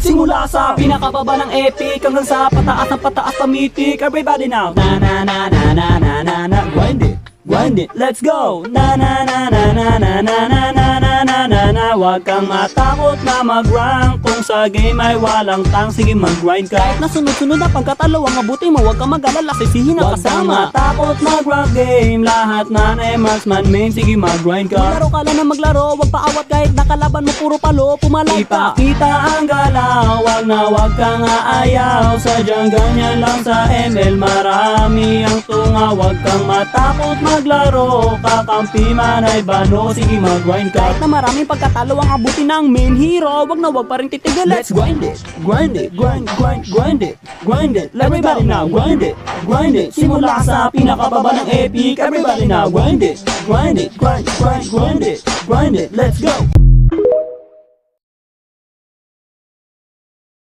Simula sa pinakababa ng epic hanggang sa pataas pamitik. Everybody now, na na na na na na na na. Grind it, let's go. Na na na na na na na na na na na na na. Huwag kang matakot na mag-rank. Kung sa game ay walang tang, sige mag-grind ka. Kahit na sunod-sunod na pagkatalo, ang mabuti mo, huwag kang mag-alala, sisihin ang Huwag kang kasama. matakot mag-rank game. Lahat na marksman main, sige mag-grind ka. Maglaro ka lang na maglaro, huwag paawat kahit nakalaban mo puro palo, pumalag ka. Ipakita ang galaw, wag kang aayaw. Sadyang ganyan lang sa ML, marami ang tunga. Huwag kang matakot maglaro, kakampi man ay bano, sige mag-grind ka. Kahit na maraming pagkatalo ang abuti ng main hero, wag pa rin titigil. Let's grind it, grind it, grind it, grind it. Everybody now, grind it. Simula sa pinakababa ng epic. Everybody now, grind it, grind it. Let's go.